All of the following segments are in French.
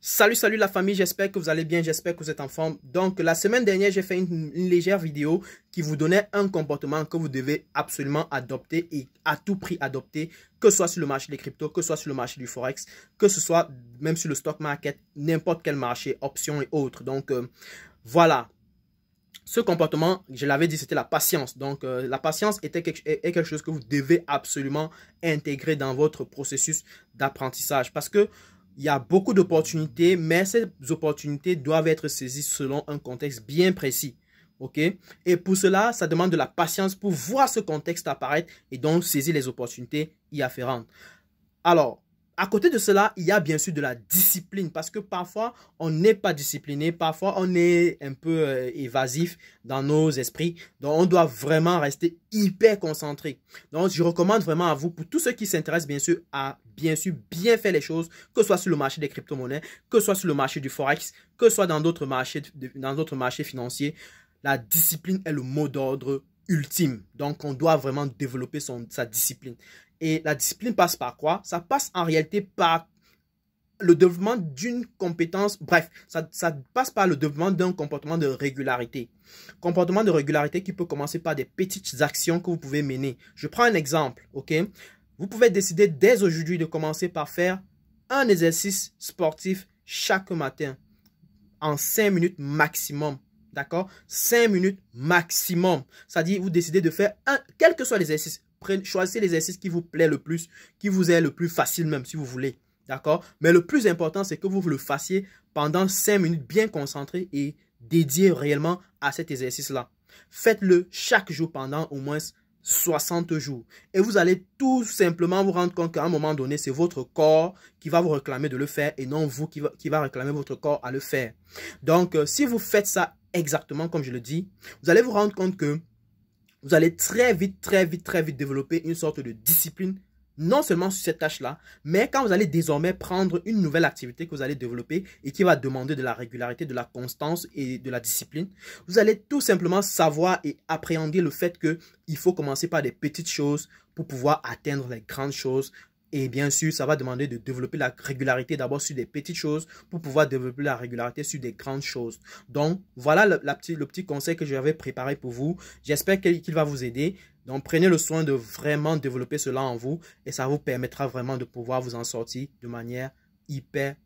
Salut la famille, j'espère que vous allez bien, j'espère que vous êtes en forme. Donc la semaine dernière, j'ai fait une légère vidéo qui vous donnait un comportement que vous devez absolument adopter et à tout prix adopter, que ce soit sur le marché des cryptos, que ce soit sur le marché du forex, que ce soit même sur le stock market, n'importe quel marché, options et autres. Donc voilà. Ce comportement, je l'avais dit, c'était la patience. Donc, la patience est quelque chose que vous devez absolument intégrer dans votre processus d'apprentissage. Parce que il y a beaucoup d'opportunités, mais ces opportunités doivent être saisies selon un contexte bien précis. OK? Et pour cela, ça demande de la patience pour voir ce contexte apparaître et donc saisir les opportunités y afférentes. Alors, à côté de cela, il y a bien sûr de la discipline parce que parfois, on n'est pas discipliné, parfois, on est un peu évasif dans nos esprits. Donc, on doit vraiment rester hyper concentré. Donc, je recommande vraiment à vous, pour tous ceux qui s'intéressent bien sûr à bien faire les choses, que ce soit sur le marché des crypto-monnaies, que ce soit sur le marché du forex, que ce soit dans d'autres marchés financiers, la discipline est le mot d'ordre ultime. Donc, on doit vraiment développer sa discipline. Et la discipline passe par quoi? Ça passe en réalité par le développement d'une compétence. Bref, ça passe par le développement d'un comportement de régularité. Comportement de régularité qui peut commencer par des petites actions que vous pouvez mener. Je prends un exemple, ok? Vous pouvez décider dès aujourd'hui de commencer par faire un exercice sportif chaque matin en 5 minutes maximum. D'accord? 5 minutes maximum. C'est-à-dire, vous décidez de faire quel que soit l'exercice. Choisissez l'exercice qui vous plaît le plus, qui vous est le plus facile même si vous voulez. D'accord? Mais le plus important, c'est que vous le fassiez pendant 5 minutes bien concentré et dédié réellement à cet exercice-là. Faites-le chaque jour pendant au moins 60 jours. Et vous allez tout simplement vous rendre compte qu'à un moment donné, c'est votre corps qui va vous réclamer de le faire et non vous qui va réclamer votre corps à le faire. Donc, si vous faites ça exactement comme je le dis, vous allez vous rendre compte que vous allez très vite développer une sorte de discipline, non seulement sur cette tâche-là, mais quand vous allez désormais prendre une nouvelle activité que vous allez développer et qui va demander de la régularité, de la constance et de la discipline, vous allez tout simplement savoir et appréhender le fait qu'il faut commencer par des petites choses pour pouvoir atteindre les grandes choses. Et bien sûr, ça va demander de développer la régularité d'abord sur des petites choses pour pouvoir développer la régularité sur des grandes choses. Donc, voilà le petit conseil que j'avais préparé pour vous. J'espère qu'il va vous aider. Donc, prenez le soin de vraiment développer cela en vous et ça vous permettra vraiment de pouvoir vous en sortir de manière hyper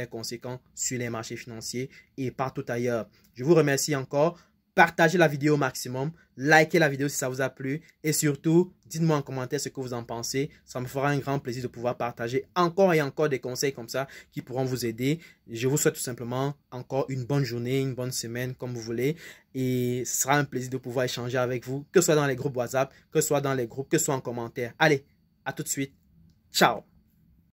conséquente sur les marchés financiers et partout ailleurs. Je vous remercie encore. Partagez la vidéo au maximum, likez la vidéo si ça vous a plu et surtout, dites-moi en commentaire ce que vous en pensez. Ça me fera un grand plaisir de pouvoir partager encore et encore des conseils comme ça qui pourront vous aider. Je vous souhaite tout simplement encore une bonne journée, une bonne semaine comme vous voulez et ce sera un plaisir de pouvoir échanger avec vous, que ce soit dans les groupes WhatsApp, que ce soit dans les groupes, que ce soit en commentaire. Allez, à tout de suite. Ciao!